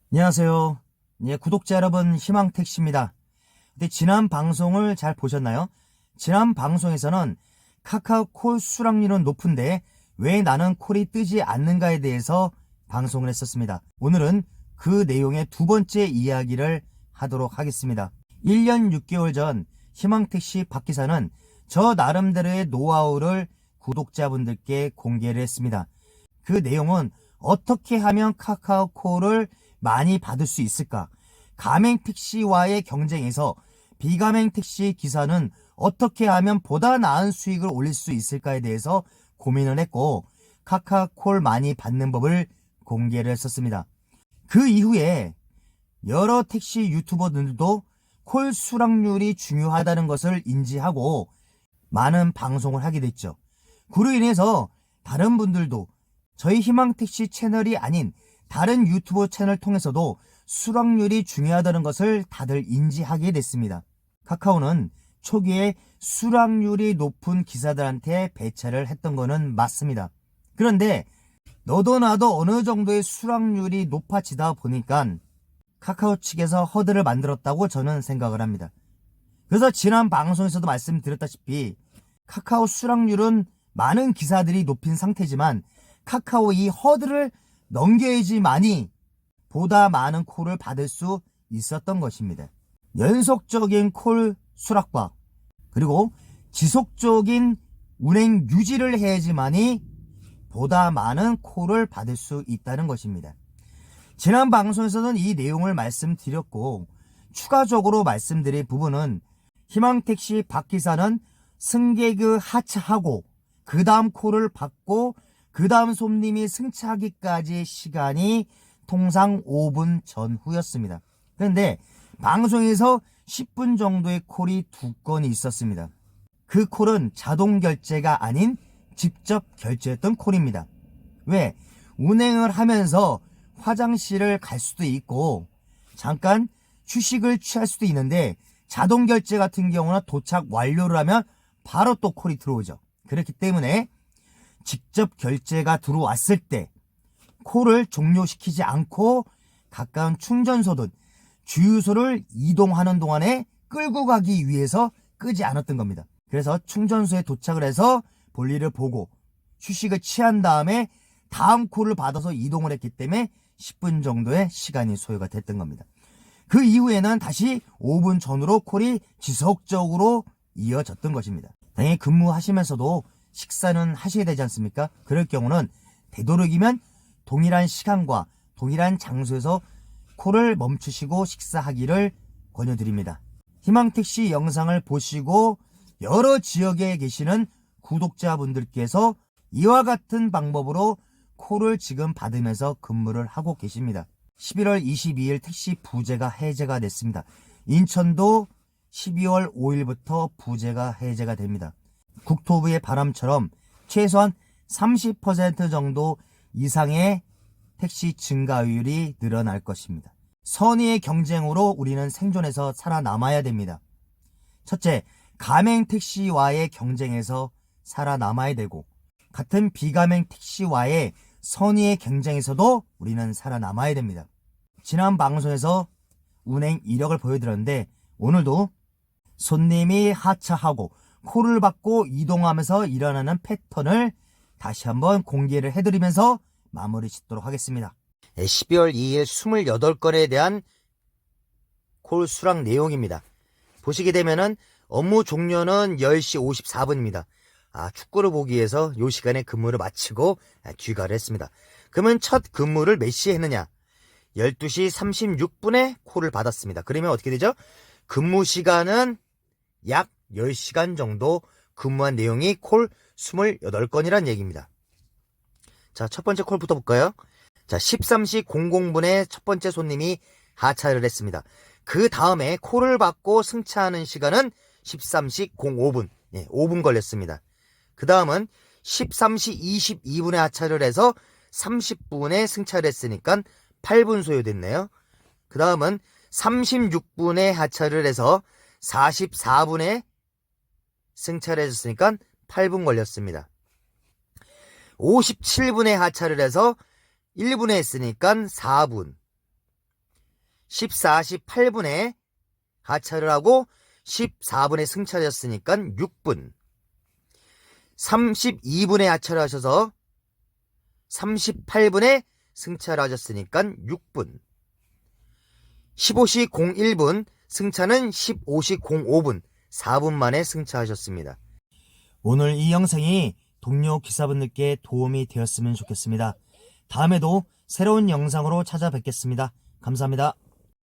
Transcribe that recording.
안녕하세요. 구독자 여러분, 희망택시입니다. 근데 지난 방송을 잘 보셨나요? 지난 방송에서는 카카오콜 수락률은 높은데 왜 나는 콜이 뜨지 않는가에 대해서 방송을 했었습니다. 오늘은 그 내용의 두 번째 이야기를 하도록 하겠습니다. 1년 6개월 전 희망택시 박 기사는 저 나름대로의 노하우를 구독자분들께 공개를 했습니다. 그 내용은 어떻게 하면 카카오콜을 많이 받을 수 있을까? 가맹택시와의 경쟁에서 비가맹택시 기사는 어떻게 하면 보다 나은 수익을 올릴 수 있을까에 대해서 고민을 했고, 카카오콜 많이 받는 법을 공개를 했었습니다. 그 이후에 여러 택시 유튜버들도 콜 수락률이 중요하다는 것을 인지하고 많은 방송을 하게 됐죠. 그로 인해서 다른 분들도 저희 희망택시 채널이 아닌 다른 유튜버 채널 통해서도 수락률이 중요하다는 것을 다들 인지하게 됐습니다. 카카오는 초기에 수락률이 높은 기사들한테 배차를 했던 거는 맞습니다. 그런데 너도 나도 어느 정도의 수락률이 높아지다 보니까 카카오 측에서 허들을 만들었다고 저는 생각을 합니다. 그래서 지난 방송에서도 말씀드렸다시피 카카오 수락률은 많은 기사들이 높인 상태지만 카카오 이 허들을 넘겨야지만이 보다 많은 콜을 받을 수 있었던 것입니다. 연속적인 콜 수락과 그리고 지속적인 운행 유지를 해야지만이 보다 많은 콜을 받을 수 있다는 것입니다. 지난 방송에서는 이 내용을 말씀드렸고, 추가적으로 말씀드릴 부분은 희망택시 박 기사는 승객을 하차하고 그 다음 콜을 받고 그 다음 손님이 승차하기까지의 시간이 통상 5분 전후였습니다. 그런데 방송에서 10분 정도의 콜이 2건이 있었습니다. 그 콜은 자동 결제가 아닌 직접 결제했던 콜입니다. 왜? 운행을 하면서 화장실을 갈 수도 있고 잠깐 휴식을 취할 수도 있는데, 자동 결제 같은 경우는 도착 완료를 하면 바로 또 콜이 들어오죠. 그렇기 때문에 직접 결제가 들어왔을 때 콜을 종료시키지 않고 가까운 충전소든 주유소를 이동하는 동안에 끌고 가기 위해서 끄지 않았던 겁니다. 그래서 충전소에 도착을 해서 볼일을 보고 휴식을 취한 다음에 다음 콜을 받아서 이동을 했기 때문에 10분 정도의 시간이 소요가 됐던 겁니다. 그 이후에는 다시 5분 전후로 콜이 지속적으로 이어졌던 것입니다. 당연히 근무하시면서도 식사는 하셔야 되지 않습니까? 그럴 경우는 되도록이면 동일한 시간과 동일한 장소에서 콜을 멈추시고 식사하기를 권유드립니다. 희망택시 영상을 보시고 여러 지역에 계시는 구독자분들께서 이와 같은 방법으로 콜을 지금 받으면서 근무를 하고 계십니다. 11월 22일 택시 부재가 해제가 됐습니다. 인천도 12월 5일부터 부재가 해제가 됩니다. 국토부의 바람처럼 최소한 30% 정도 이상의 택시 증가율이 늘어날 것입니다. 선의의 경쟁으로 우리는 생존해서 살아남아야 됩니다. 첫째, 가맹 택시와의 경쟁에서 살아남아야 되고, 같은 비가맹 택시와의 선의의 경쟁에서도 우리는 살아남아야 됩니다. 지난 방송에서 운행 이력을 보여드렸는데, 오늘도 손님이 하차하고 콜을 받고 이동하면서 일어나는 패턴을 다시 한번 공개를 해드리면서 마무리 짓도록 하겠습니다. 12월 2일 28건에 대한 콜 수락 내용입니다. 보시게 되면은 업무 종료는 10시 54분입니다. 축구를 보기 위해서 이 시간에 근무를 마치고 귀가를 했습니다. 그러면 첫 근무를 몇 시에 했느냐? 12시 36분에 콜을 받았습니다. 그러면 어떻게 되죠? 근무 시간은 약 10시간 정도 근무한 내용이 콜 28건이란 얘기입니다. 자, 첫 번째 콜부터 볼까요? 자, 13시 00분에 첫 번째 손님이 하차를 했습니다. 그 다음에 콜을 받고 승차하는 시간은 13시 05분, 5분 걸렸습니다. 그 다음은 13시 22분에 하차를 해서 30분에 승차를 했으니까 8분 소요됐네요. 그 다음은 36분에 하차를 해서 44분에 승차를 해줬으니까 8분 걸렸습니다. 57분에 하차를 해서 1분에 했으니까 4분. 14시 8분에 하차를 하고 14분에 승차하셨으니까 6분. 32분에 하차를 하셔서 38분에 승차를 하셨으니까 6분. 15시 01분, 승차는 15시 05분, 4분 만에 승차하셨습니다. 오늘 이 영상이 동료 기사분들께 도움이 되었으면 좋겠습니다. 다음에도 새로운 영상으로 찾아뵙겠습니다. 감사합니다.